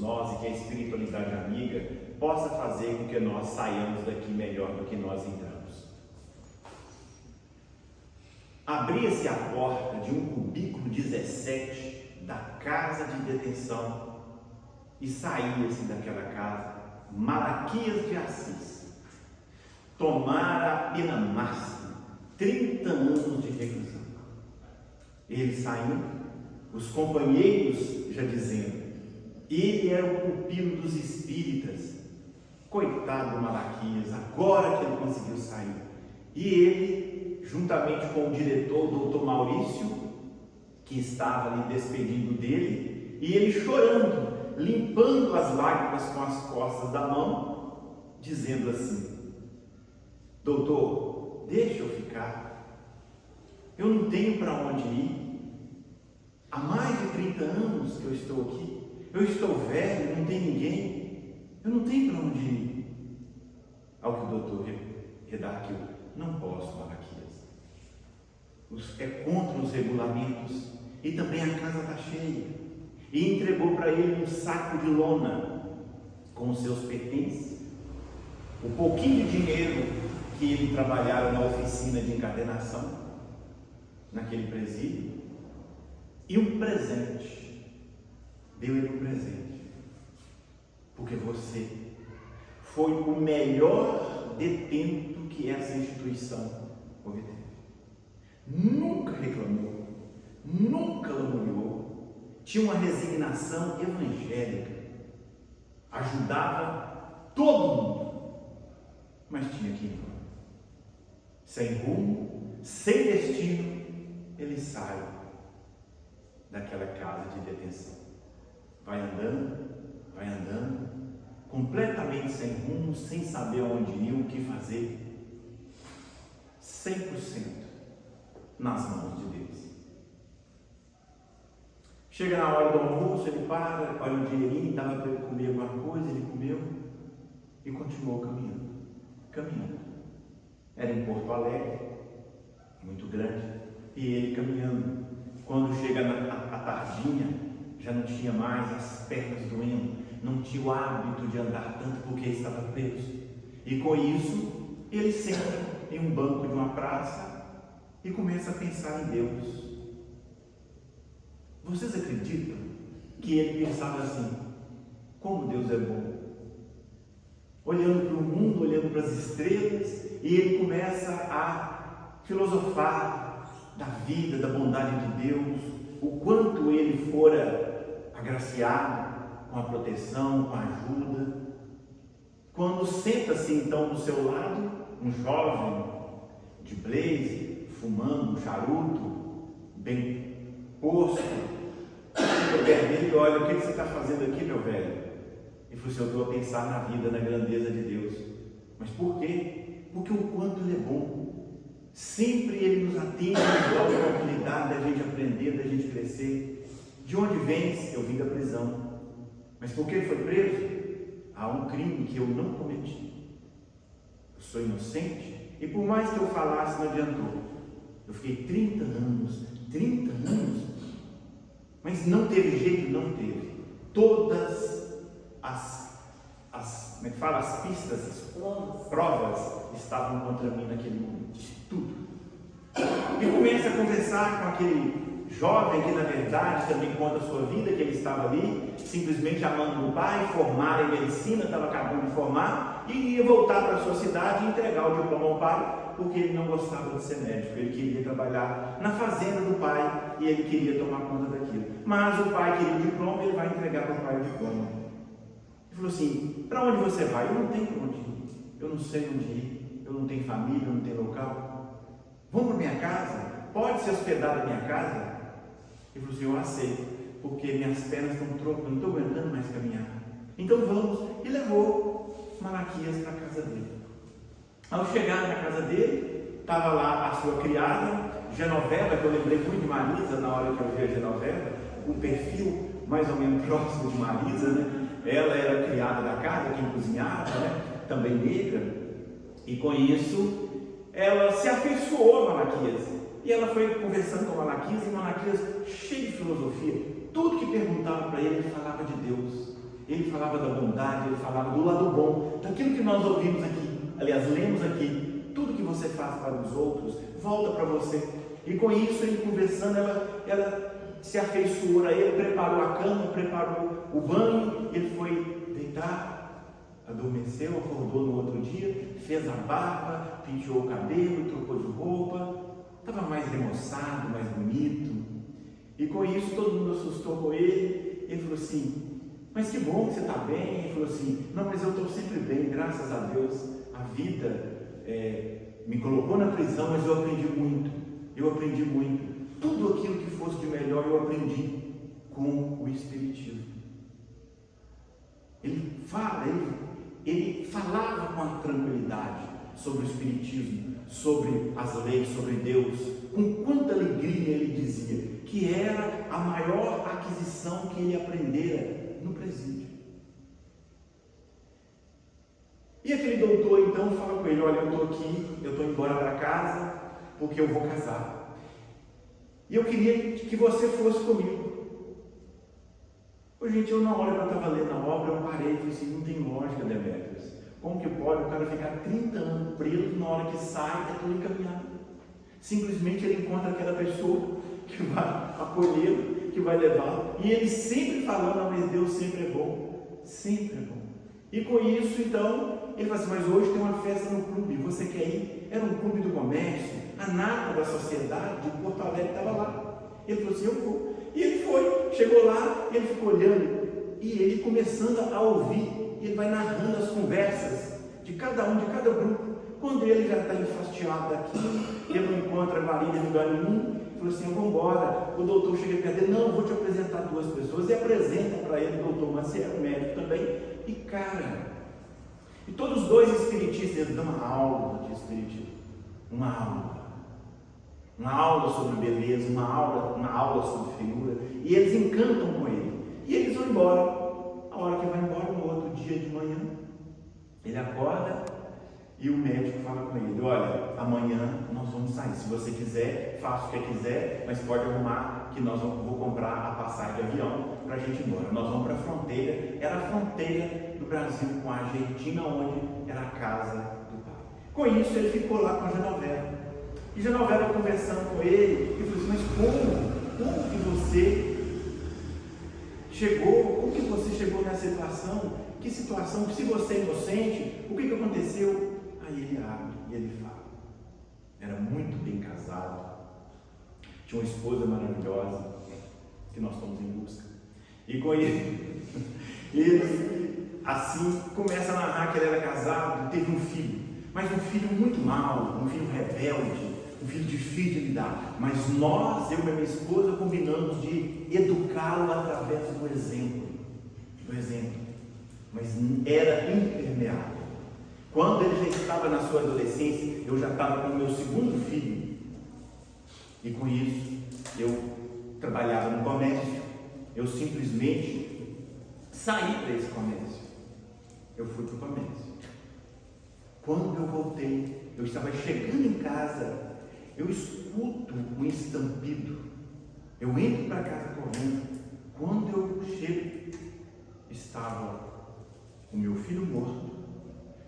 nós e que a espiritualidade amiga possa fazer com que nós saiamos daqui melhor do que nós entramos. Abria-se a porta de um cubículo 17 da casa de detenção e saía-se daquela casa Malaquias de Assis. Tomara a pena máxima, 30 anos de reclusão. Ele saiu, os companheiros já dizendo, ele era o pupilo dos espíritas. Coitado do Malaquias, agora que ele conseguiu sair. E ele, juntamente com o diretor, o doutor Maurício, que estava ali despedindo dele, e ele chorando, limpando as lágrimas com as costas da mão, dizendo assim: doutor, deixa eu ficar, eu não tenho para onde ir, há mais de 30 anos que eu estou aqui, eu estou velho, não tem ninguém, eu não tenho para onde ir. Ao que o doutor redarquiu: não posso, Malaquias, é contra os regulamentos, e também a casa está cheia. E entregou para ele um saco de lona com os seus pertences, o pouquinho de dinheiro que ele trabalhara na oficina de encadernação, naquele presídio, e um presente. Deu ele um presente, porque você foi o melhor detento que essa instituição obteve. Nunca reclamou, nunca lamuriou, tinha uma resignação evangélica, ajudava todo mundo, mas tinha que ir embora. Sem rumo, sem destino, ele sai daquela casa de detenção. Vai andando, completamente sem rumo, sem saber onde ir, o que fazer, 100% nas mãos de Deus. Chega na hora do almoço, ele para, olha o dinheirinho, dava para ele comer alguma coisa, ele comeu e continuou caminhando. Era em Porto Alegre, muito grande, e ele caminhando. Quando chega a tardinha, já não tinha mais as pernas doendo, não tinha o hábito de andar tanto porque estava preso. E com isso, ele senta em um banco de uma praça e começa a pensar em Deus. Vocês acreditam que ele pensava assim: como Deus é bom? Olhando para o mundo, olhando para as estrelas, e ele começa a filosofar da vida, da bondade de Deus, o quanto ele fora agraciado com a proteção, com a ajuda. Quando senta-se então do seu lado um jovem de blazer, fumando um charuto, bem posto, fica perto dele e olha: o que você está fazendo aqui, meu velho? Ele falou assim: eu estou a pensar na vida, na grandeza de Deus. Mas por quê? Porque o quanto ele é bom. Sempre ele nos atende, nos dá a oportunidade da gente aprender, da gente crescer. De onde vens? Eu vim da prisão. Mas por que ele foi preso? Há um crime que eu não cometi. Eu sou inocente, e por mais que eu falasse, não adiantou. Eu fiquei 30 anos, mas não teve jeito, não teve. Todas como é que fala? As pistas, as provas estavam contra mim naquele momento, tudo. E começa a conversar com aquele jovem que na verdade também conta a sua vida, que ele estava ali simplesmente amando o pai, formar em medicina, estava acabando de formar, e ia voltar para a sua cidade e entregar o diploma ao pai, porque ele não gostava de ser médico, ele queria trabalhar na fazenda do pai e ele queria tomar conta daquilo. Mas o pai queria o diploma e ele vai entregar para o pai o diploma. Ele falou assim: para onde você vai? Eu não tenho para onde ir, eu não sei onde ir, eu não tenho família, eu não tenho local. Vamos para minha casa? Pode se hospedar na minha casa? Ele falou assim: eu aceito, porque minhas pernas estão trocas, não estou aguentando mais caminhar. Então vamos. E levou Malaquias para a casa dele. Ao chegar na casa dele, estava lá a sua criada, Genoveva, que eu lembrei muito de Marisa na hora que eu vi a Genoveva, um perfil mais ou menos próximo de Marisa, né? Ela era criada da casa, quem cozinhava, né? Também negra, e com isso ela se afeiçoou a Malaquias. E ela foi conversando com Malaquias, e Malaquias, cheio de filosofia, tudo que perguntava para ele, ele falava de Deus. ele falava da bondade, ele falava do lado bom, daquilo que nós ouvimos aqui, aliás, lemos aqui, tudo que você faz para os outros, volta para você. E com isso, ele conversando, ela se afeiçoou a ele, preparou a cama, preparou o banho, ele foi deitar, adormeceu, acordou no outro dia, fez a barba, penteou o cabelo, trocou de roupa, estava mais remoçado, mais bonito. E com isso todo mundo assustou com ele. Ele falou assim: mas que bom que você está bem. Ele falou assim: não, mas eu estou sempre bem, graças a Deus. A vida me colocou na prisão, mas eu aprendi muito. Tudo aquilo que fosse de melhor eu aprendi com o Espiritismo. Ele falava com a tranquilidade sobre o Espiritismo, sobre as leis, sobre Deus, com quanta alegria ele dizia que era a maior aquisição que ele aprendera no presídio. E aquele doutor então fala com ele: olha, eu estou aqui, eu estou embora para casa porque eu vou casar. E eu queria que você fosse comigo. Gente, eu na hora que eu estava lendo a obra, eu parei e falei assim: não tem lógica, Demetrios. Como que pode o cara ficar 30 anos preso, na hora que sai, está tudo encaminhado? Simplesmente ele encontra aquela pessoa que vai acolhê-lo, que vai levá-lo, e ele sempre falando: mas Deus sempre é bom, sempre é bom. E com isso, então, ele fala assim: mas hoje tem uma festa no clube, você quer ir? Era um clube do comércio, a nata da sociedade de Porto Alegre estava lá. Ele falou assim: eu vou. E ele foi, chegou lá, ele ficou olhando, e ele começando a ouvir, ele vai narrando as conversas de cada um, de cada grupo. Quando ele já está enfastiado daqui, ele não encontra guarida em lugar nenhum, ele falou assim: vamos embora. O doutor chega perto dele: não, vou te apresentar duas pessoas, e apresenta para ele o doutor Maciel, médico também. E cara, e todos os dois espiritistas, eles dão uma aula de espiritismo, uma aula sobre beleza, uma aula sobre feiura, e eles encantam com ele, e eles vão embora. A hora que vai embora, no outro dia de manhã, ele acorda e o médico fala com ele: olha, amanhã nós vamos sair, se você quiser, faça o que quiser, mas pode arrumar que vou comprar a passagem de avião para a gente ir embora. Nós vamos para a fronteira, era a fronteira do Brasil com a Argentina, onde era a casa do pai. Com isso ele ficou lá com a Genoveva, e Genoveva conversando com ele, e falou assim: mas como que você chegou, como que você chegou nessa situação? Que situação? Se você é inocente, o que aconteceu? Aí ele abre e ele fala: era muito bem casado, tinha uma esposa maravilhosa, que nós estamos em busca. E com ele assim começa a narrar que ele era casado, teve um filho, mas um filho muito mau, um filho rebelde, um filho difícil de lidar. Mas nós, eu e minha esposa, combinamos de educá-lo através do exemplo. Mas era impermeável. Quando ele já estava na sua adolescência, eu já estava com o meu segundo filho. E com isso, eu trabalhava no comércio. Eu simplesmente saí para esse comércio. Eu fui para o comércio. Quando eu voltei, eu estava chegando em casa, eu escuto um estampido. Eu entro para casa correndo. Quando eu chego, estava o meu filho morto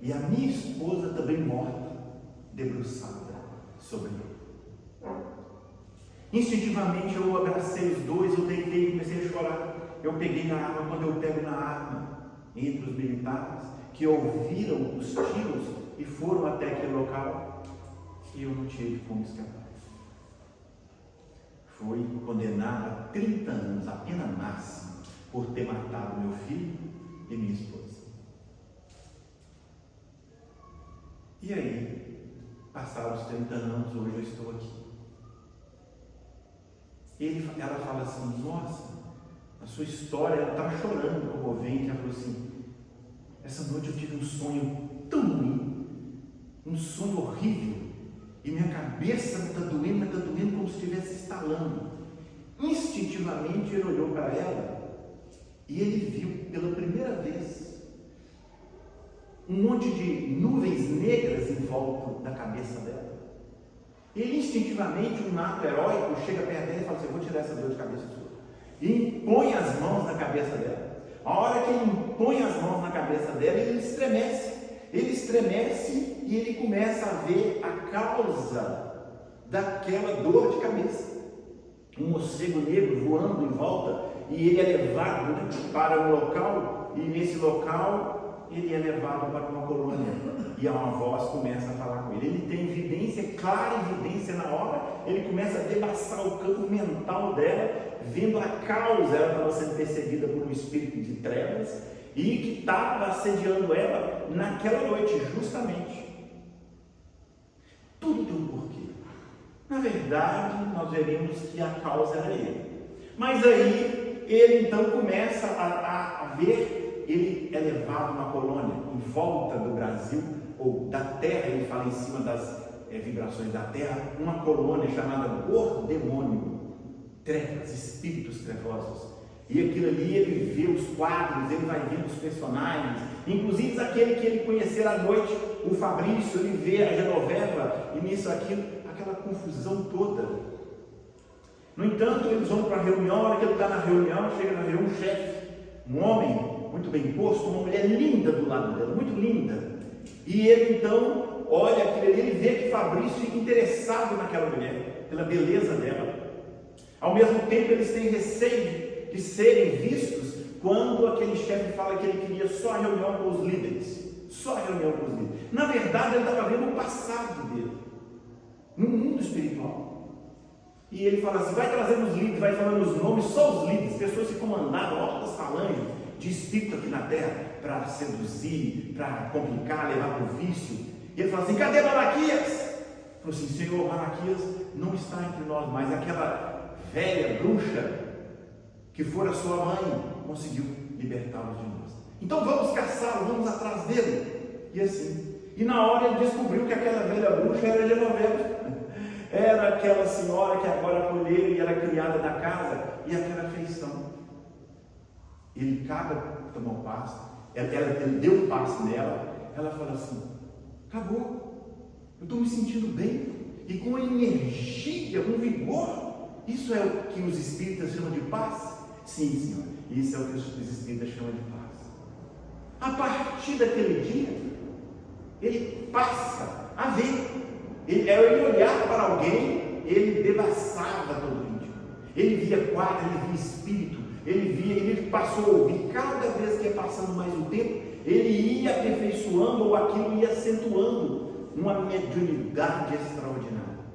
e a minha esposa também morta, debruçada sobre ele. Instintivamente eu abracei os dois, eu deitei e comecei a chorar. Eu peguei na arma, quando eu pego na arma, entre os militares que ouviram os tiros e foram até aquele local, e eu não tive como escapar. Fui condenado a 30 anos, a pena máxima, por ter matado meu filho e minha esposa. E aí, passaram os 30 anos, hoje eu estou aqui. Ela fala assim: nossa, a sua história, ela estava chorando, comovente. Ela falou assim: essa noite eu tive um sonho tão ruim, um sonho horrível, e minha cabeça está doendo, mas está doendo como se estivesse estalando. Instintivamente ele olhou para ela e ele viu pela primeira vez um monte de nuvens negras em volta da cabeça dela. Ele instintivamente, um ato heróico, chega perto dela e fala assim: eu vou tirar essa dor de cabeça sua. E impõe as mãos na cabeça dela. A hora que ele impõe na cabeça dela e ele estremece. Ele estremece e ele começa a ver a causa daquela dor de cabeça. Um morcego negro voando em volta e ele é levado para um local, e nesse local ele é levado para uma colônia e uma voz começa a falar com ele. Ele tem evidência, clara evidência na hora, ele começa a devassar o campo mental dela, vendo a causa. Ela estava sendo perseguida por um espírito de trevas e que estava assediando ela naquela noite, justamente. Tudo tem um porquê. Na verdade, nós veremos que a causa era ele. Mas aí, ele então começa a ver, ele é levado a uma colônia em volta do Brasil, ou da terra, ele fala em cima das vibrações da terra, uma colônia chamada Gordemônio, trevas, espíritos trevosos. E aquilo ali, ele vê os quadros, ele vai vendo os personagens, inclusive aquele que ele conhecer à noite, o Fabrício, ele vê a Genoveva, e nisso aquilo, aquela confusão toda. No entanto, eles vão para a reunião. A hora que ele está na reunião, chega na reunião um chefe, um homem muito bem posto, uma mulher linda do lado dela, muito linda. E ele então olha aquilo ali, ele vê que Fabrício fica interessado naquela mulher, pela beleza dela. Ao mesmo tempo, eles têm receio de serem vistos quando aquele chefe fala que ele queria só a reunião com os líderes. Só a reunião com os líderes. Na verdade, ele estava vendo o passado dele, no mundo espiritual. E ele fala assim, vai trazendo os líderes, vai falando os nomes, só os líderes, pessoas que comandavam altas falanges de espírito aqui na terra, para seduzir, para complicar, levar para o vício. E ele fala assim, cadê Malaquias? Ele falou assim, Senhor, Malaquias não está entre nós mais. Aquela velha bruxa que fora sua mãe conseguiu libertá-los de nós. Então vamos caçá-lo, vamos atrás dele. E assim, e na hora ele descobriu que aquela velha bruxa era Genoveva. Era aquela senhora que agora acolheu e era criada da casa, e aquela afeição. Ele acaba de tomar o passe, ele deu o passe nela, ela fala assim, acabou, eu estou me sentindo bem, e com energia, com vigor. Isso é o que os espíritas chamam de paz? Sim, Senhor, isso é o que os espíritas chamam de paz. A partir daquele dia, ele passa a ver. Ele olhar para alguém, ele devassava todo o íntimo. Ele via quadro, ele via espírito, ele passou a ouvir. Cada vez que ia passando mais o tempo, ele ia aperfeiçoando, ou aquilo ia acentuando uma mediunidade extraordinária.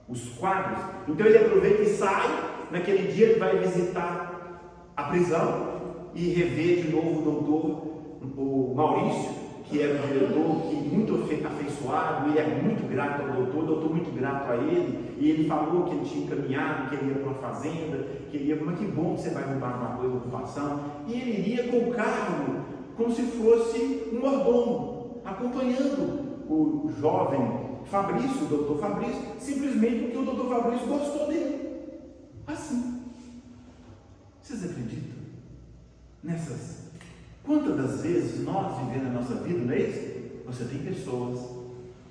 Os quadros. Então ele aproveita e sai. Naquele dia ele vai visitar a prisão e rever de novo o doutor, o Maurício, que era um diretor que muito afeiçoado, ele é muito grato ao doutor muito grato a ele, e ele falou que ele tinha encaminhado, que ele ia para uma fazenda, que ele ia, mas que bom que você vai roubar uma coisa, ocupação, e ele iria com o carro, como se fosse um mordomo, acompanhando o jovem Fabrício, o doutor Fabrício, simplesmente porque o doutor Fabrício gostou dele, assim. Vocês acreditam nessas? Quantas das vezes nós vivemos a nossa vida, não é isso? Você tem pessoas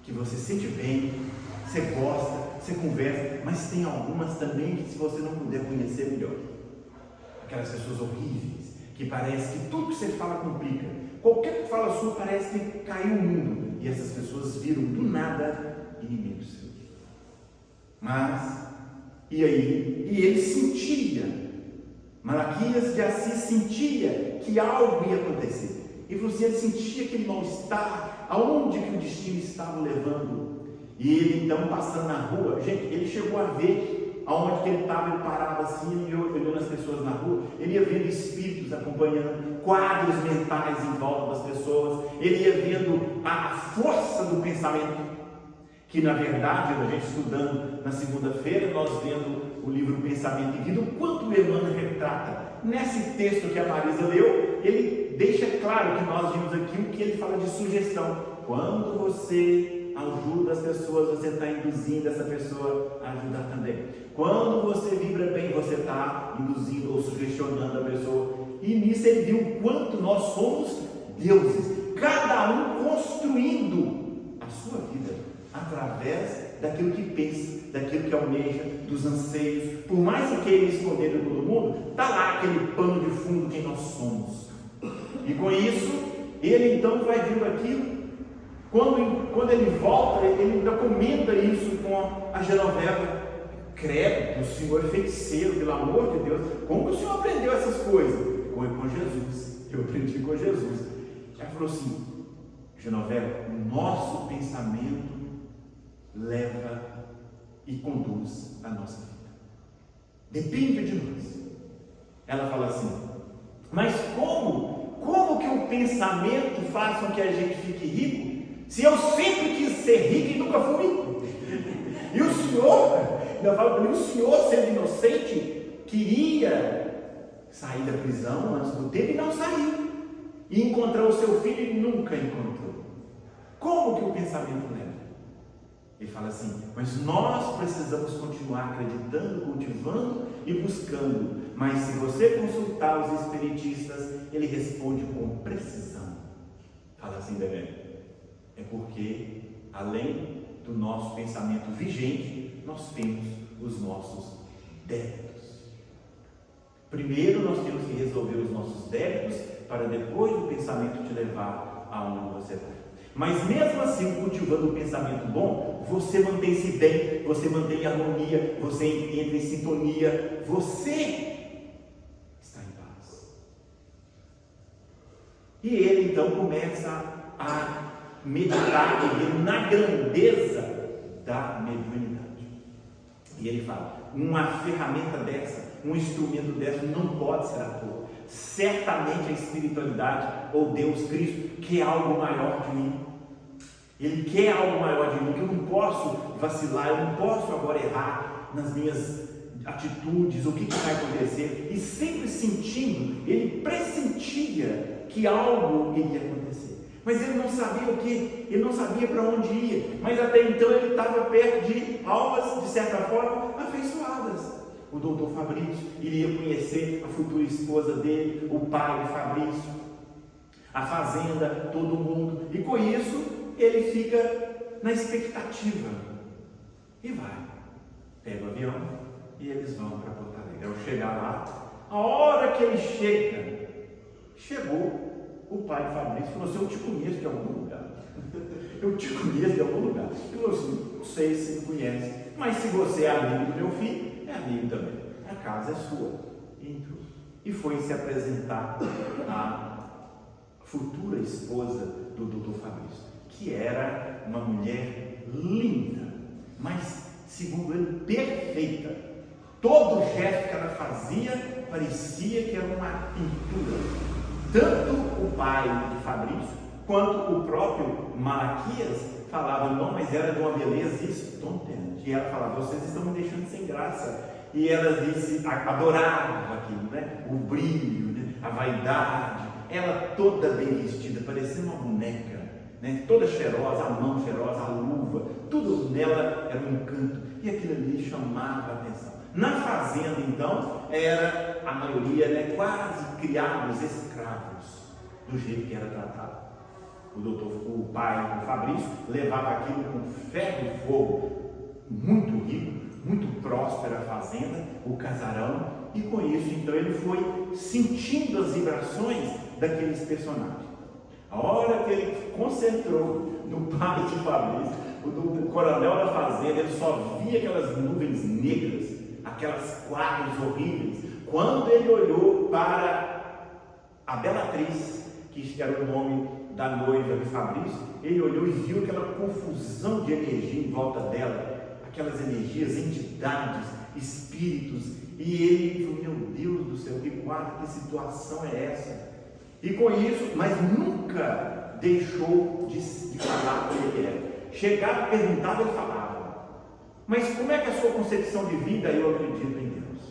que você sente bem, você gosta, você conversa, mas tem algumas também que, se você não puder conhecer melhor, aquelas pessoas horríveis, que parece que tudo que você fala complica, qualquer fala sua parece que caiu o mundo, e essas pessoas viram do nada inimigos seus. Mas, e aí? E ele sentia, Malaquias de Assis sentia que algo ia acontecer. E você sentia aquele mal-estar, aonde que o destino estava levando. E ele então passando na rua, gente, ele chegou a ver aonde que ele estava, ele parava assim, ele olhando as pessoas na rua, ele ia vendo espíritos acompanhando, quadros mentais em volta das pessoas, ele ia vendo a força do pensamento, que na verdade, a gente estudando na segunda-feira, nós vendo o livro Pensamento e Vida, o quanto o Emmanuel retrata. Nesse texto que a Marisa leu, ele deixa claro que nós vimos aqui o que ele fala de sugestão. Quando você ajuda as pessoas, você está induzindo essa pessoa a ajudar também. Quando você vibra bem, você está induzindo ou sugestionando a pessoa. E nisso ele viu o quanto nós somos deuses, cada um construindo a sua vida através daquilo que pensa, daquilo que almeja, dos anseios. Por mais que queira esconder de todo mundo, está lá aquele pano de fundo que nós somos. E com isso, ele então vai vendo aquilo. Quando ele volta, ele ainda comenta isso com a Genoveva. Credo, o senhor é feiticeiro, pelo amor de Deus. Como que o senhor aprendeu essas coisas? Com Jesus. Eu aprendi com Jesus. Ela falou assim: Genoveva, o nosso pensamento leva e conduz a nossa vida. Depende de nós. Ela fala assim: mas como que o pensamento faz com que a gente fique rico, se eu sempre quis ser rico e nunca fui rico? E o senhor, ainda fala para mim, o senhor, sendo inocente, queria sair da prisão antes do tempo e não saiu. E encontrou o seu filho e nunca encontrou. Como que o pensamento leva? Ele fala assim: mas nós precisamos continuar acreditando, cultivando e buscando. Mas se você consultar os espiritistas, ele responde com precisão. Fala assim, Bebê: é porque além do nosso pensamento vigente, nós temos os nossos débitos. Primeiro nós temos que resolver os nossos débitos, para depois o pensamento te levar aonde você vai. Mas mesmo assim, cultivando um pensamento bom, você mantém-se bem, você mantém harmonia, você entra em sintonia, você está em paz. E ele então começa a meditar e ver na grandeza da mediunidade. E ele fala: uma ferramenta dessa, um instrumento dessa não pode ser à toa. Certamente a espiritualidade ou Deus Cristo quer algo maior de mim. Ele quer algo maior de mim, que eu não posso vacilar, eu não posso agora errar nas minhas atitudes, o que vai acontecer. E sempre sentindo, ele pressentia que algo iria acontecer. Mas ele não sabia o que, ele não sabia para onde ia. Mas até então ele estava perto de almas, de certa forma, afeiçoadas. O doutor Fabrício iria conhecer a futura esposa dele, o pai de Fabrício, a fazenda, todo mundo. E com isso, ele fica na expectativa. E vai. Pega o avião e eles vão para Porto Alegre. Ao chegar lá, a hora que ele chegou, o pai de Fabrício falou assim: eu te conheço de algum lugar. Eu te conheço de algum lugar. Ele falou assim: não sei se você me conhece, mas se você é amigo do meu filho, é amigo também. A casa é sua. E entrou. E foi se apresentar à futura esposa do doutor Fabrício, que era uma mulher linda, mas, segundo ele, perfeita. Todo gesto que ela fazia parecia que era uma pintura. Tanto o pai de Fabrício, quanto o próprio Malaquias falavam: não, mas ela é de uma beleza estonteante. E ela falava: vocês estão me deixando sem graça. E ela disse, adorava aquilo, né? O brilho, né? A vaidade. Ela toda bem vestida, parecendo uma boneca, né? Toda cheirosa, a mão cheirosa, a luva, tudo nela era um encanto. E aquilo ali chamava a atenção. Na fazenda, então, era a maioria, né, quase criados escravos, do jeito que era tratado. O pai do Fabrício levava aquilo com ferro e fogo, muito rico, muito próspera a fazenda, o casarão, e com isso, então, ele foi sentindo as vibrações daqueles personagens. A hora que ele concentrou no pai de Fabrício, o coronel da fazenda, ele só via aquelas nuvens negras, aquelas quadros horríveis. Quando ele olhou para a Belatriz, que era o nome da noiva de Fabrício, ele olhou e viu aquela confusão de energia em volta dela, aquelas energias, entidades, espíritos, e ele falou: meu Deus do céu, que quadro, que situação é essa? E com isso, mas nunca deixou de falar o que ele era. Chegava, perguntava e falava. Mas como é que é a sua concepção de vida? Eu acredito em Deus.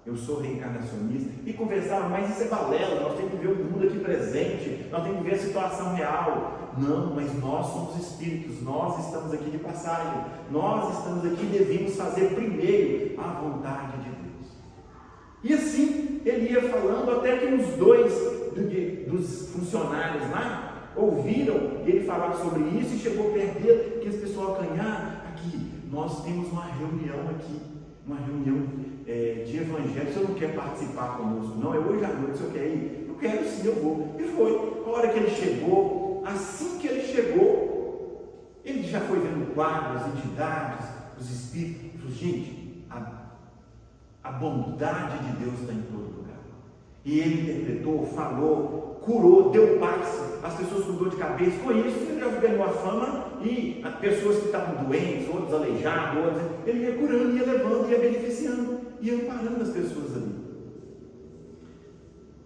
Eu sou reencarnacionista. E conversava: mas isso é balela, nós temos que ver o mundo aqui presente, nós temos que ver a situação real. Não, mas nós somos espíritos, nós estamos aqui de passagem, nós estamos aqui e devemos fazer primeiro a vontade de Deus. E assim ele ia falando, até que uns dois dos funcionários lá ouviram ele falar sobre isso e chegou perto dele, que esse pessoal acanhar: aqui, nós temos uma reunião aqui, uma reunião de evangelho, o senhor não quer participar conosco? Não, é hoje à noite, o senhor quer ir? Eu quero sim. sim, eu vou. E foi. A hora que ele chegou, assim que ele chegou, ele já foi vendo quadros, as entidades, os espíritos. Ele falou, gente, a bondade de Deus está em todo lugar. E ele interpretou, falou, curou, deu paz às pessoas com dor de cabeça. Com isso, ele já ganhou a fama, e as pessoas que estavam doentes, outros aleijados, outros, ele ia curando, ia levando, ia beneficiando, ia amparando as pessoas ali.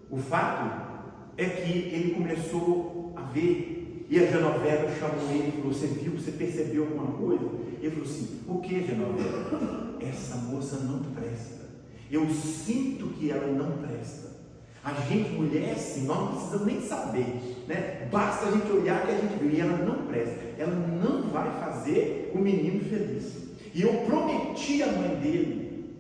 O fato é que ele começou a ver, e a Genoveva chamou ele e falou, você viu, você percebeu alguma coisa? Ele falou assim, o que, Genoveva? Essa moça não presta. Eu sinto que ela não presta. A gente, mulher, assim, nós não precisamos nem saber, né? Basta a gente olhar que a gente viu, e ela não presta. Ela não vai fazer o menino feliz. E eu prometi à mãe dele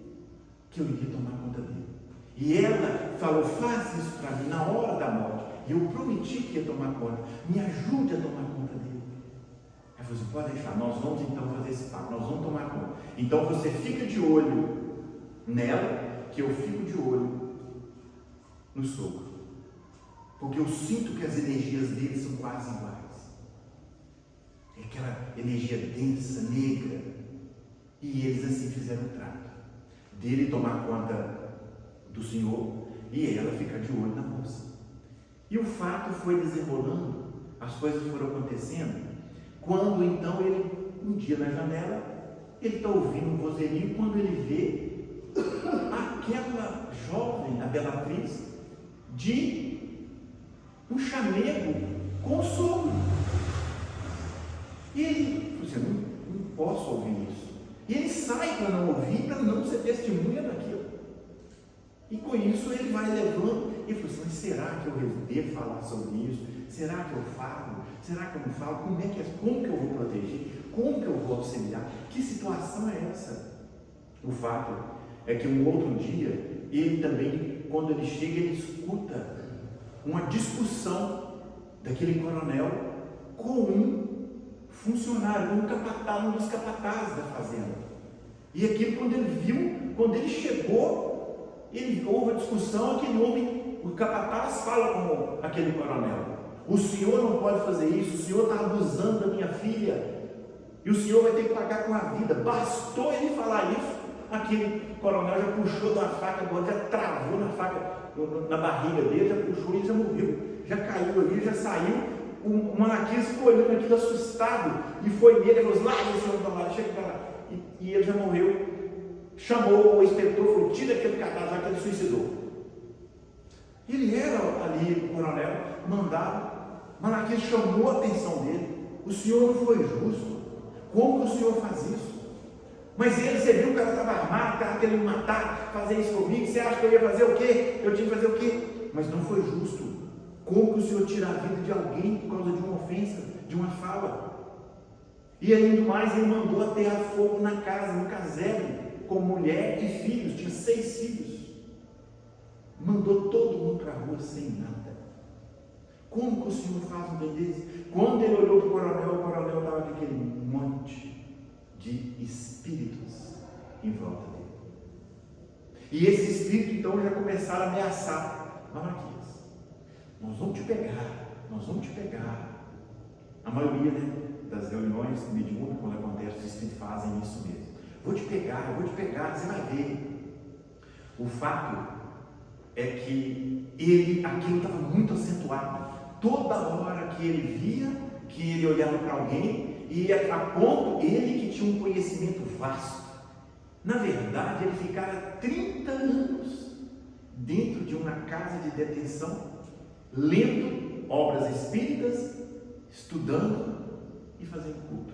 que eu iria tomar conta dele. E ela falou, faz isso para mim na hora da morte. E eu prometi que ia tomar conta. Me ajude a tomar conta dele. Ela falou assim, pode deixar, nós vamos então fazer esse pacto, nós vamos tomar conta. Então você fica de olho nela, que eu fico de olho no sogro. Porque eu sinto que as energias dele são quase iguais. É aquela energia densa, negra. E eles assim fizeram o trato. Dele tomar conta do Senhor e ela ficar de olho na moça. E o fato foi desenrolando, as coisas foram acontecendo, quando então ele, um dia na janela, ele está ouvindo um vozerio, quando ele vê aquela jovem, a Beatriz, de um chamego com o sogro. E ele falou assim, não posso ouvir isso. E ele sai para não ouvir, para não ser testemunha daquilo. E com isso ele vai levando, e falou assim, mas será que eu devo falar sobre isso? Será que eu falo? Será que eu não falo? Como que eu vou proteger? Como que eu vou auxiliar? Que situação é essa? O fato é que um outro dia, ele também, quando ele chega, ele escuta uma discussão daquele coronel com um funcionário, um dos capatazes da fazenda. E aquilo, quando ele viu, quando ele chegou, ele houve a discussão, aquele homem, o capataz fala com aquele coronel, o senhor não pode fazer isso, o senhor está abusando da minha filha, e o senhor vai ter que pagar com a vida. Bastou ele falar isso, aquele coronel já puxou da faca, agora já travou na faca, na barriga dele, já puxou e já morreu, já caiu ali, já saiu. O Malaquias ficou olhando aquilo assustado, e foi nele, ele falou, larga esse homem para lá, chega para lá, e ele já morreu. Chamou o inspetor, falou, tira aquele cadáver lá que ele suicidou. Ele era ali, o coronel, mandado. Malaquias chamou a atenção dele, o senhor não foi justo, como que o senhor faz isso? Mas ele, você viu, o cara estava armado, o cara querendo me matar, fazer isso comigo, você acha que eu ia fazer o quê? Eu tinha que fazer o quê? Mas não foi justo. Como que o senhor tira a vida de alguém por causa de uma ofensa, de uma fala? E ainda mais, ele mandou aterrar fogo na casa, no casebre, com mulher e filhos, tinha 6 filhos. Mandou todo mundo para a rua sem nada. Como que o senhor faz um bem desse? Quando ele olhou para o coronel estava com aquele monte de espíritos em volta dele. E esses espíritos então já começaram a ameaçar Malaquias. Nós vamos te pegar, nós vamos te pegar. A maioria, né, das reuniões mediúnicas, quando acontece, os espíritos fazem isso mesmo. Vou te pegar, você vai ver. O fato é que aquilo estava muito acentuado. Toda hora que ele via, que ele olhava para alguém, e a ponto ele que tinha um conhecimento vasto. Na verdade, ele ficara 30 anos dentro de uma casa de detenção, lendo obras espíritas, estudando e fazendo culto.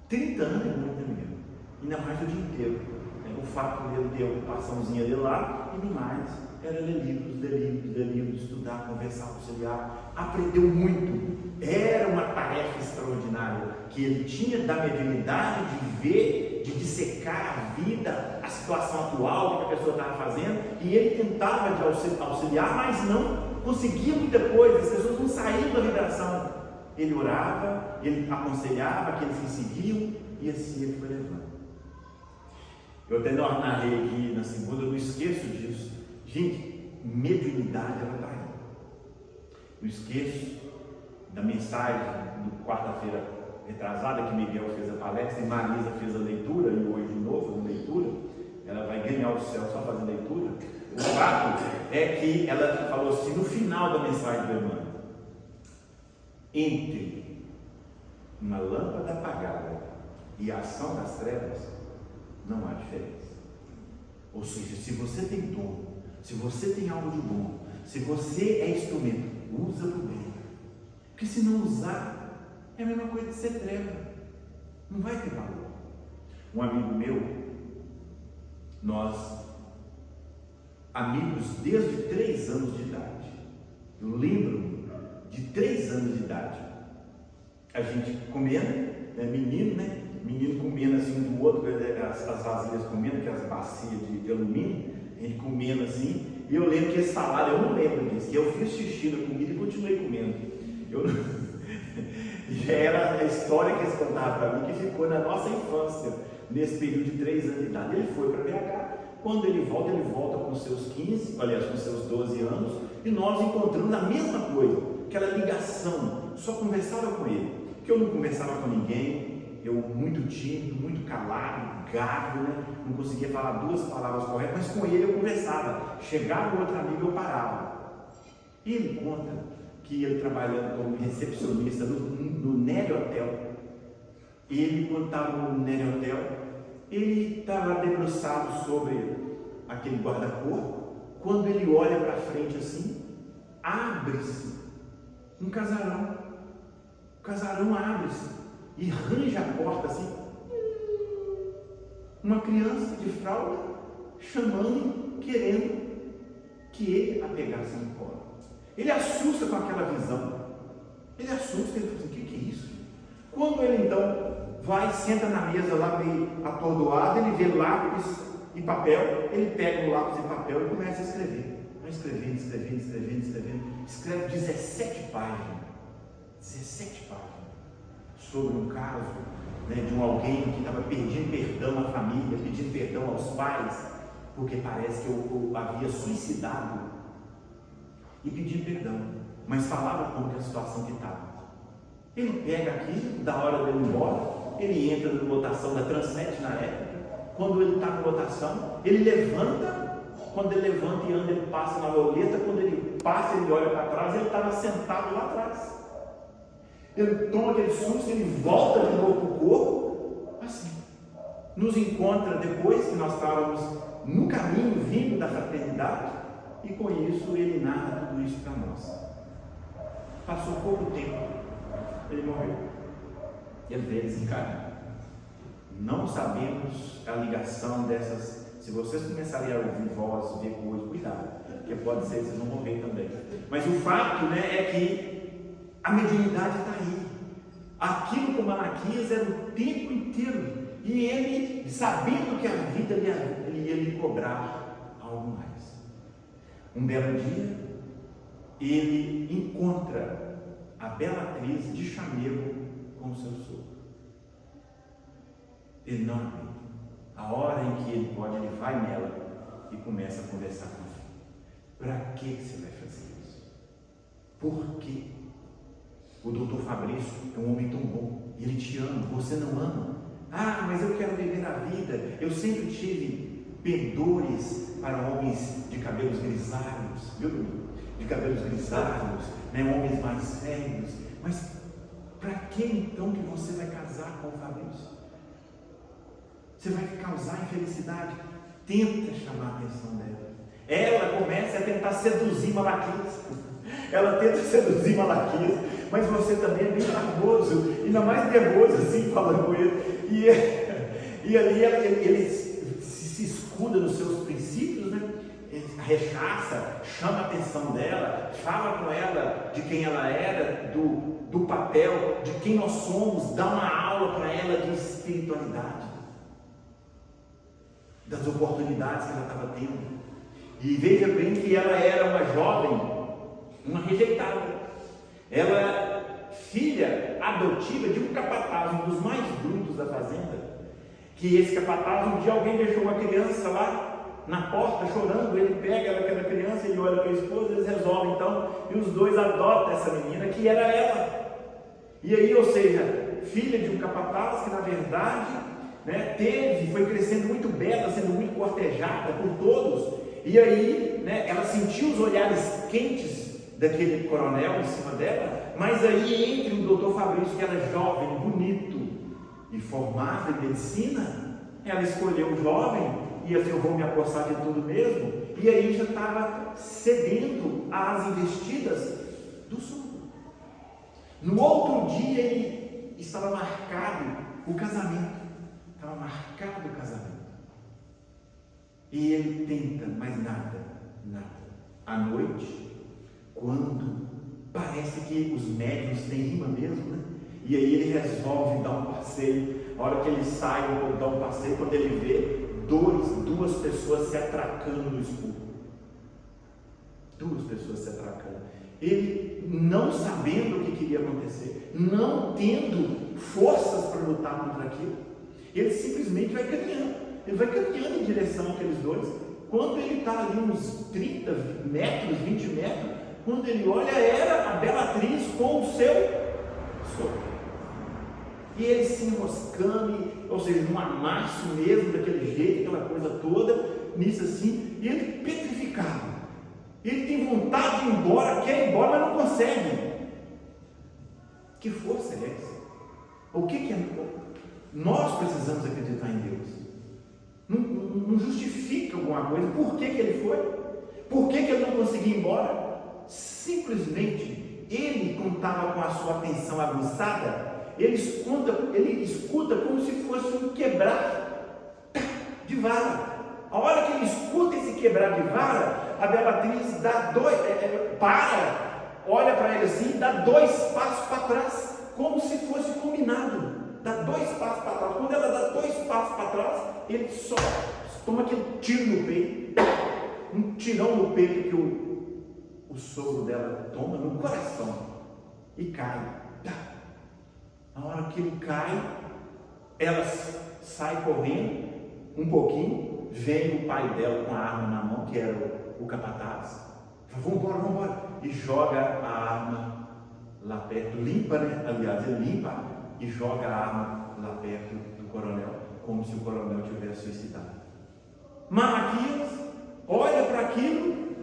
30 anos é muito mesmo, ainda mais o dia inteiro. O fato dele ter a ocupaçãozinha dele lá, e demais, era ler livros, estudar, conversar, auxiliar, aprendeu muito. Era uma tarefa extraordinária, que ele tinha da mediunidade de ver, de dissecar a vida, a situação atual que a pessoa estava fazendo, e ele tentava de auxiliar, mas não conseguia muita coisa, as pessoas não saíam da vibração. Ele orava, ele aconselhava que eles se seguiam, e assim ele foi levando. Eu até narrei aqui na segunda, eu não esqueço disso. Gente, mediunidade ela está aí. Não esqueço da mensagem de quarta-feira retrasada que Miguel fez a palestra e Marisa fez a leitura, e hoje de novo a leitura. Ela vai ganhar o céu só fazendo leitura. O fato é que ela falou assim, no final da mensagem do Emmanuel: entre uma lâmpada apagada e a ação das trevas, não há diferença. Ou seja, se você tem dom, se você tem algo de bom, se você é instrumento, usa para o bem. Porque se não usar, é a mesma coisa de ser treva. Não vai ter valor. Um amigo meu, nós, amigos desde 3 anos de idade. Eu lembro de 3 anos de idade. A gente comendo, menino, né? Menino comendo assim um do outro, as vasilhas comendo, que as bacias de alumínio, a gente comendo assim. E eu lembro que esse salário, eu não lembro disso, que eu fiz xixi na comida e continuei comendo. Já era a história que eles contavam para mim, que ficou na nossa infância, nesse período de 3 anos de idade. Ele foi para BH, quando ele volta com seus 15, aliás, com seus 12 anos, e nós encontramos a mesma coisa, aquela ligação, só conversava com ele, que eu não conversava com ninguém, eu muito tímido, muito calado, gago, né? Não conseguia falar 2 palavras corretas, mas com ele eu conversava. Chegava um outro amigo, eu parava. E ele conta que ele trabalhando como recepcionista no Nery Hotel, ele, quando estava no Nery Hotel, ele estava debruçado sobre aquele guarda-corpo, quando ele olha para frente assim, abre-se um casarão. O casarão abre-se e arranja a porta assim, uma criança de fralda chamando, querendo que ele a pegasse no colo. Ele assusta com aquela visão. Ele assusta, ele fala assim, o que é isso? Quando ele então vai, senta na mesa lá meio atordoado, ele vê lápis e papel, ele pega o lápis e papel e começa a escrever. Vai escrevendo. Escreve 17 páginas. 17 páginas. Sobre um caso, né, de alguém que estava pedindo perdão à família, pedindo perdão aos pais, porque parece que eu havia suicidado, e pedindo perdão, mas falava como que a situação que estava. Ele pega aqui, da hora dele ir embora, ele entra na lotação da Transnet na época. Quando ele está na lotação, ele levanta. Quando ele levanta e anda, ele passa na roleta. Quando ele passa, ele olha para trás, ele estava sentado lá atrás. Ele toma aquele susto, ele volta de novo para o corpo, assim. Nos encontra depois que nós estávamos no caminho vindo da fraternidade, e com isso ele narra tudo isso para nós. Passou pouco tempo, ele morreu. Ele veio desencarnar. Não sabemos a ligação dessas. Se vocês começarem a ouvir voz, ver coisas, cuidado, porque pode ser que vocês vão morrer também. Mas o fato, né, é que a mediunidade está aí. Aquilo que o Malaquias era o tempo inteiro. E ele, sabendo que a vida ele ia lhe cobrar algo mais. Um belo dia, ele encontra a bela atriz de chamego com o seu sogro. Ele não aguenta. A hora em que ele pode, ele vai nela e começa a conversar com ela. Para que você vai fazer isso? Por quê? O doutor Fabrício é um homem tão bom, ele te ama, você não ama? Ah, mas eu quero viver a vida. Eu sempre tive pendores para homens de cabelos grisalhos, viu? De cabelos grisalhos, né? Homens mais velhos. Mas para que então que você vai casar com o Fabrício? Você vai causar infelicidade? Tenta chamar a atenção dela. Ela começa a tentar seduzir Malaquias. Ela tenta seduzir Malaquias, mas você também é bem nervoso, ainda mais nervoso assim, falando com ele. E ali ele se escuda nos seus princípios, né? Rechaça, chama a atenção dela, fala com ela de quem ela era, do papel, de quem nós somos, dá uma aula para ela de espiritualidade, das oportunidades que ela estava tendo. E veja bem que ela era uma jovem, uma rejeitada. Ela, filha adotiva de um capataz, um dos mais brutos da fazenda. Que esse capataz, um dia alguém deixou uma criança lá na porta chorando, ele pega aquela criança, ele olha para a esposa, eles resolvem então, e os dois adotam essa menina que era ela. E aí, ou seja, filha de um capataz que na verdade, né, foi crescendo muito bela, sendo muito cortejada por todos, e aí, né, ela sentiu os olhares quentes daquele coronel em cima dela, mas aí entre o doutor Fabrício, que era jovem, bonito e formado em medicina, ela escolheu o jovem, e assim, eu vou me apostar de tudo mesmo, e aí já estava cedendo às investidas do surdo. No outro dia ele estava marcado o casamento, e ele tenta, mas nada. À noite, quando parece que os médiuns têm rima mesmo, né? E aí ele resolve dar um passeio. A hora que ele sai, dar um passeio, quando ele vê duas pessoas se atracando no escuro. Duas pessoas se atracando. Ele, não sabendo o que queria acontecer, não tendo forças para lutar contra aquilo, ele simplesmente vai caminhando. Ele vai caminhando em direção àqueles dois. Quando ele está ali uns 30 metros, 20 metros, quando ele olha, era a Belatriz com o seu sogro. E ele se enroscando, ou seja, num amasso mesmo, daquele jeito, aquela coisa toda, nisso assim, e ele petrificado. Ele tem vontade de ir embora, quer ir embora, mas não consegue. Que força é essa? O que é? Nós precisamos acreditar em Deus. Não justifica alguma coisa. Por que ele foi? Por que ele não conseguia ir embora? Simplesmente, ele contava com a sua atenção aguçada. Ele escuta como se fosse um quebrar de vara. A hora que ele escuta esse quebrar de vara, a Belatriz olha para ele assim, dá 2 passos para trás, como se fosse combinado. Dá 2 passos para trás. Quando ela dá 2 passos para trás, ele só toma aquele tiro no peito, um tirão no peito que o sogro dela toma no coração e cai. Na hora que ele cai, ela sai correndo um pouquinho, vem o pai dela com a arma na mão, que era o capataz, fala, vamos embora, e joga a arma lá perto, limpa, né? Aliás, ele limpa e joga a arma lá perto do coronel, como se o coronel tivesse suicidado. Malaquias olha para aquilo,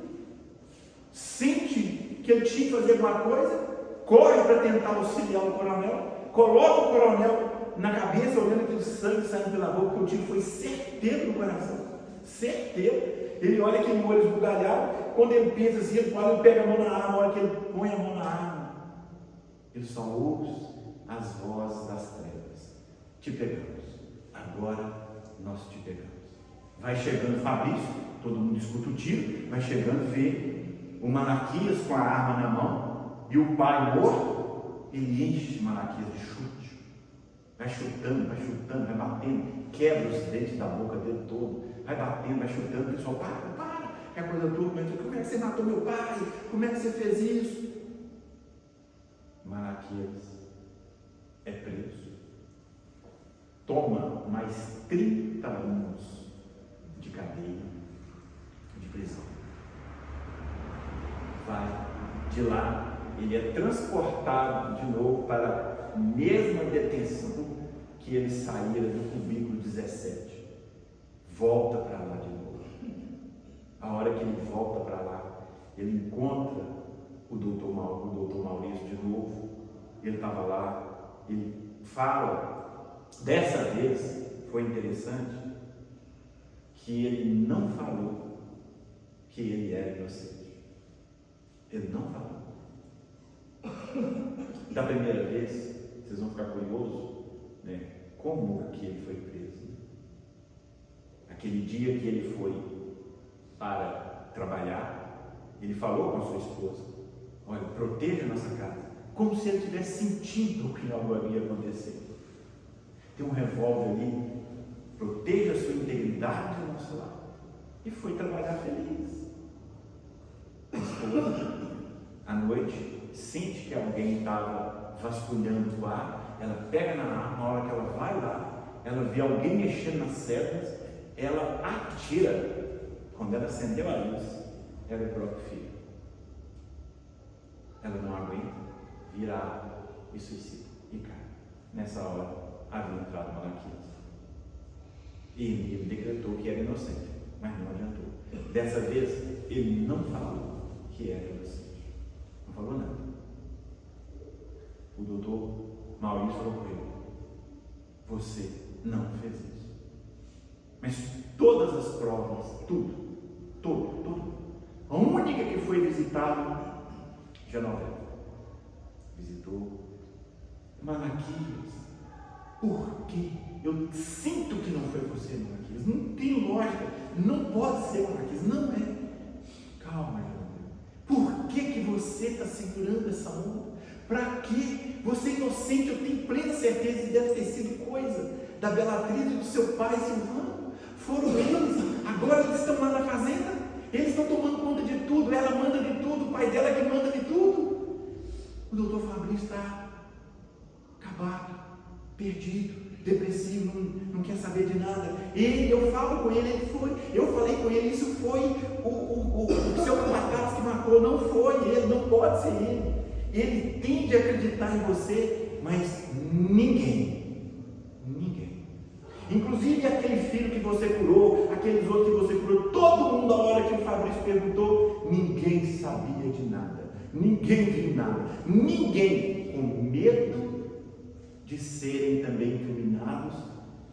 sente que ele tinha que fazer alguma coisa, corre para tentar auxiliar o coronel, coloca o coronel na cabeça, olhando aquele sangue saindo pela boca, que o tiro foi certeiro no coração, certeiro. Ele olha aquele olho esbugalhado, quando ele pensa assim, ele pega a mão na arma, a hora que ele põe a mão na arma, ele só ouve as vozes das trevas. Te pegamos, agora nós te pegamos. Vai chegando Fabrício, todo mundo escuta o tiro, vai chegando, vê o Malaquias com a arma na mão, e o pai morto, ele enche Malaquias de chute, vai chutando, vai batendo, quebra os dentes da boca dele todo, vai batendo, vai chutando, o pessoal, para, é a coisa toda, como é que você matou meu pai? Como é que você fez isso? Malaquias é preso, toma mais 30 anos de cadeia, de prisão. Vai de lá, ele é transportado de novo para a mesma detenção que ele saíra do cubículo 17. Volta para lá de novo. A hora que ele volta para lá, ele encontra o doutor Maurício de novo. Ele estava lá, ele fala. Dessa vez foi interessante que ele não falou que ele era inocente. Ele não falou. Da primeira vez, vocês vão ficar curiosos, né? Como que ele foi preso? Aquele dia que ele foi para trabalhar, ele falou com a sua esposa: olha, proteja a nossa casa, como se ele tivesse sentido que algo havia acontecido. Tem um revólver ali, proteja a sua integridade do nosso lado. E foi trabalhar feliz. A esposa, à noite, sente que alguém estava vasculhando o ar, ela pega na arma, na hora que ela vai lá, ela vê alguém mexendo nas cerdas, ela atira Quando ela acendeu a luz, era o próprio filho. Ela não aguenta, vira água e suicida e cai. Nessa hora havia entrado Malaquias. E ele decretou que era inocente, mas não adiantou. Dessa vez, ele não falou que era inocente. Não falou nada. O doutor Maurício falou para ele: você não fez isso. Mas todas as provas, tudo. A única que foi visitada, Genoveva, visitou Malaquias. Por quê? Eu sinto que não foi você, Malaquias. Não tem lógica. Não pode ser, Malaquias. Não é. Calma, Genoveva. Por que você está segurando essa onda? Para quê? Você é inocente, eu tenho plena certeza que deve ter sido coisa da Belatriz e do seu pai, Silvano. Foram eles. Agora eles estão lá na fazenda. Eles estão tomando conta de tudo. Ela manda de tudo. O pai dela é que manda de tudo. O doutor Fabrício está acabado, perdido, depressivo, não quer saber de nada. Eu falo com ele, eu falei com ele, isso foi o seu capataz que matou, não foi ele, não pode ser ele. Ele tende a acreditar em você, mas ninguém. Inclusive aquele filho que você curou, aqueles outros que você curou, todo mundo, a hora que o Fabrício perguntou, ninguém sabia de nada, ninguém viu nada, ninguém, com medo de serem também incriminados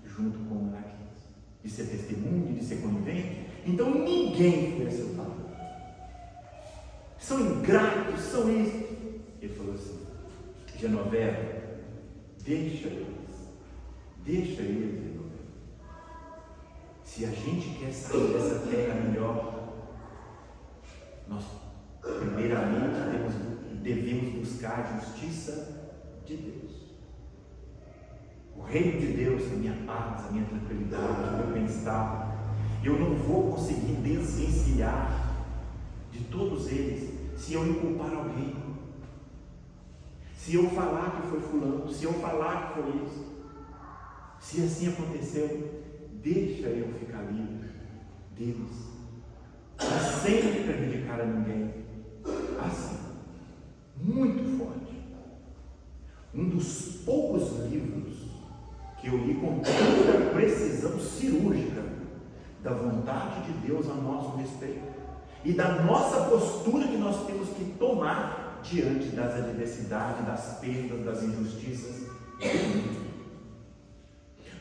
junto com o Malaquias, de ser testemunho, de ser conivente. Então ninguém foi a seu favor. São ingratos, são isso. Ele falou assim: Genoveva, deixa eles, Genoveva. Se a gente quer sair dessa terra melhor, nós primeiramente devemos buscar a justiça de Deus. O reino de Deus, a minha paz, a minha tranquilidade, o meu bem-estar. Eu não vou conseguir desvencilhar de todos eles se eu inculpar alguém. Se eu falar que foi fulano, se eu falar que foi isso. Se assim aconteceu, deixa eu ficar livre deles, sem prejudicar a ninguém. Assim, muito forte. Um dos poucos livros que eu li com tanta precisão cirúrgica da vontade de Deus a nosso respeito e da nossa postura que nós temos que tomar diante das adversidades, das perdas, das injustiças.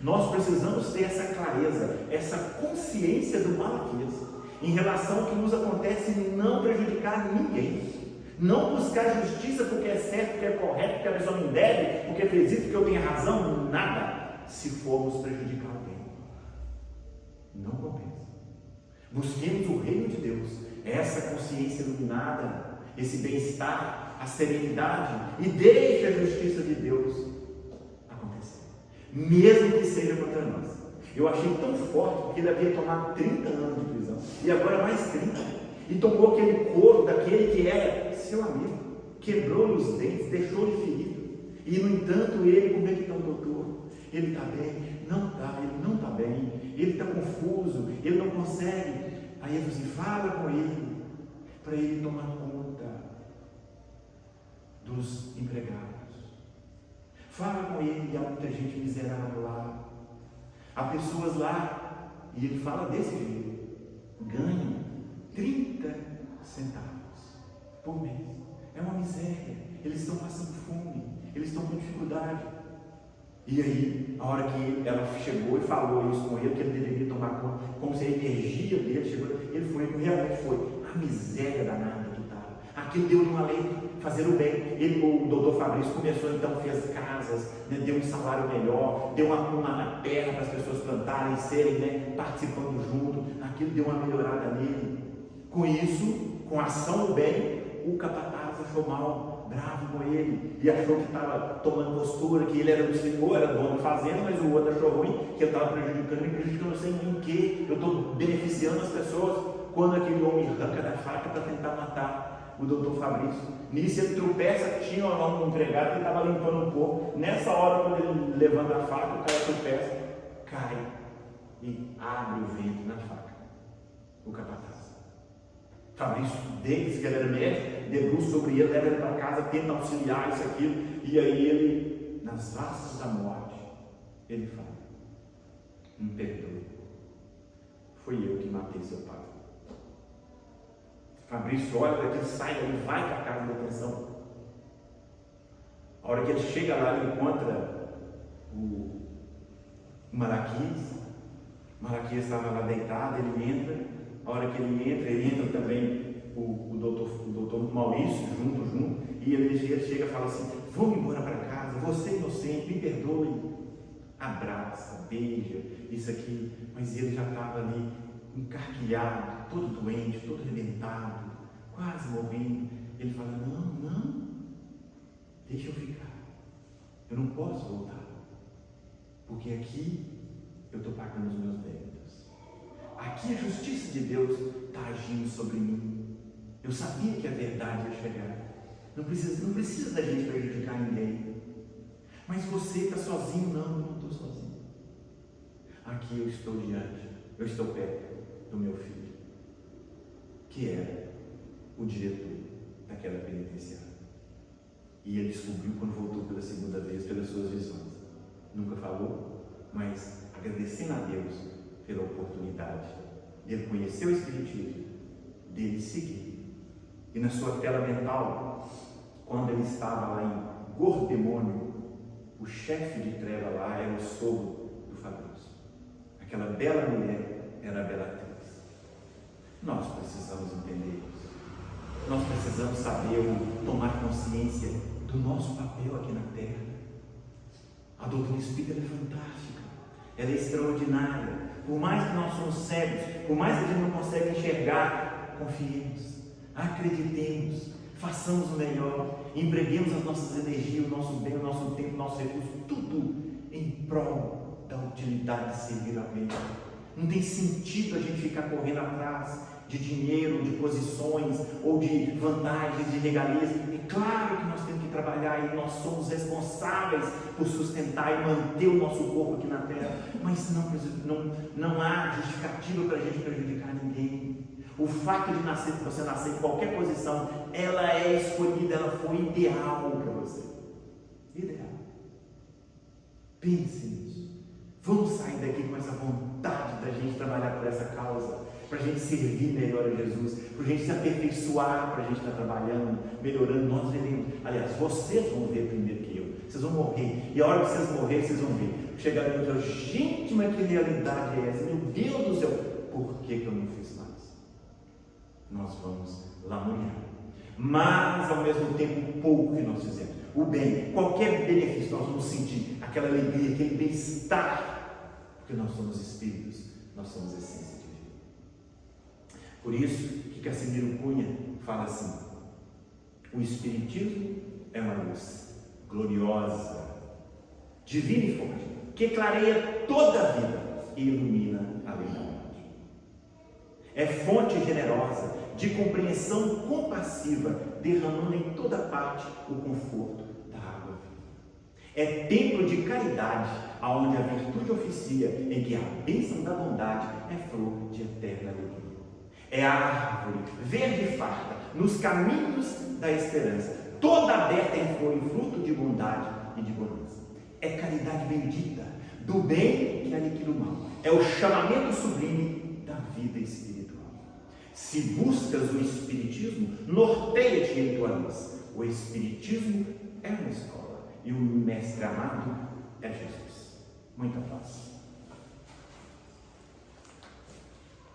Nós precisamos ter essa clareza, essa consciência do Malaquias em relação ao que nos acontece e não prejudicar ninguém. Não buscar justiça porque é certo, porque é correto, porque a pessoa me deve, porque fez isso, porque eu tenho razão, nada. Se formos prejudicar alguém, não compensa. Busquemos o reino de Deus, essa consciência iluminada, esse bem-estar, a serenidade, e deixe a justiça de Deus acontecer, mesmo que seja contra nós. Eu achei tão forte porque ele havia tomado 30 anos de prisão e agora mais 30, e tomou aquele couro daquele que era seu amigo, quebrou-lhe os dentes, deixou-lhe ferido, e no entanto ele, como é que está o doutor? Ele está bem? Não está, ele não está bem, ele está confuso, ele não consegue. Aí ele assim, fala com ele, para ele tomar conta dos empregados. Fala com ele, e há muita gente miserável lá. Há pessoas lá, e ele fala desse jeito, ganham 30 centavos por mês. É uma miséria, eles estão passando fome, eles estão com dificuldade. E aí, a hora que ela chegou e falou isso com ele, que ele deveria tomar conta, como se a energia dele chegou, ele foi, realmente foi, a miséria danada que estava. Aquilo deu um alento, fazer o bem. O doutor Fabrício começou então, fez casas, né, deu um salário melhor, deu uma terra para as pessoas plantarem, serem, né, participando junto. Aquilo deu uma melhorada nele. Com isso, com a ação do bem, o capataz achou mal, bravo com ele, e achou que estava tomando postura, que ele era do senhor, era dono da fazenda, mas o outro achou ruim, que ele estava prejudicando, não sei em que, eu estou beneficiando as pessoas, quando aquele homem arranca da faca para tentar matar o doutor Fabrício. Nisso ele tropeça, tinha um empregado que estava limpando um pouco, nessa hora quando ele levanta a faca, o cara tropeça, cai e abre o ventre na faca. o capataz. Fabrício deles, que ele era médico, debruça sobre ele, leva ele para casa, tenta auxiliar isso, aquilo, e aí ele, nas vastas da morte, ele fala: me perdoe, foi eu que matei seu pai. Fabrício olha daqui, sai dali, vai para a casa da detenção. A hora que ele chega lá, ele encontra o Malaquias. Malaquias estava lá deitado, ele entra. A hora que ele entra também o doutor Maurício junto, e ele chega e fala assim: vamos embora para casa, você é inocente, me perdoe. Abraça, beija, isso aqui, mas ele já estava ali encarquilhado, todo doente, todo arrebentado, quase morrendo. Ele fala: não, deixa eu ficar, eu não posso voltar, porque aqui eu estou pagando os meus débitos. Aqui a justiça de Deus está agindo sobre mim. Eu sabia que a verdade ia chegar. Não precisa da gente prejudicar ninguém. Mas você está sozinho? Não, eu não estou sozinho. Aqui eu estou perto do meu filho, que era o diretor daquela penitenciária. E ele descobriu quando voltou pela segunda vez, pelas suas visões. Nunca falou, mas agradecendo a Deus pela oportunidade dele conhecer o Espiritismo, dele seguir. E na sua tela mental, quando ele estava lá em Gordemônio, o chefe de treva lá era o sogro do Fabrício. Aquela bela mulher era a Beatriz. Nós precisamos entender isso. Nós precisamos saber, tomar consciência do nosso papel aqui na Terra. A doutrina espírita é fantástica, ela é extraordinária. Por mais que nós somos cegos, por mais que a gente não consegue enxergar, confiemos, acreditemos, façamos o melhor, empreguemos as nossas energias, o nosso bem, o nosso tempo, o nosso recurso, tudo em prol da utilidade de servir a bem. Não tem sentido a gente ficar correndo atrás de dinheiro, de posições, ou de vantagens, de regalias. É claro que nós temos que trabalhar e nós somos responsáveis por sustentar e manter o nosso corpo aqui na Terra, mas não há justificativa para a gente prejudicar ninguém. O fato de você nascer em qualquer posição, ela é escolhida, ela foi ideal para você. Ideal. Pense nisso. Vamos sair daqui com essa vontade da gente trabalhar por essa causa, para a gente servir melhor a Jesus, para a gente se aperfeiçoar, para a gente estar trabalhando, melhorando. Nós veremos. Aliás, vocês vão ver primeiro que eu. Vocês vão morrer. E a hora que vocês morrerem, vocês vão ver. Chegar no céu, gente, mas que realidade é essa? Meu Deus do céu, por que eu não fiz mais? Nós vamos lamuriar. Mas, ao mesmo tempo, o pouco que nós fizemos, o bem, qualquer benefício, nós vamos sentir aquela alegria, aquele bem-estar, porque nós somos espíritos, nós somos essência de vida. Por isso que Cassimiro Cunha fala assim: o Espiritismo é uma luz gloriosa, divina e forte, que clareia toda a vida e ilumina a verdade. É fonte generosa de compreensão compassiva, derramando em toda parte o conforto da água viva. É templo de caridade, aonde a virtude oficia, em que a bênção da bondade é flor de eterna alegria. É a árvore verde e farta nos caminhos da esperança, toda aberta em flor e fruto de bondade e de bonança. É caridade bendita, do bem que aniquila o mal. É o chamamento sublime da vida espiritual. Se buscas o Espiritismo, norteia-te em tua luz. O Espiritismo é uma escola, e o Mestre amado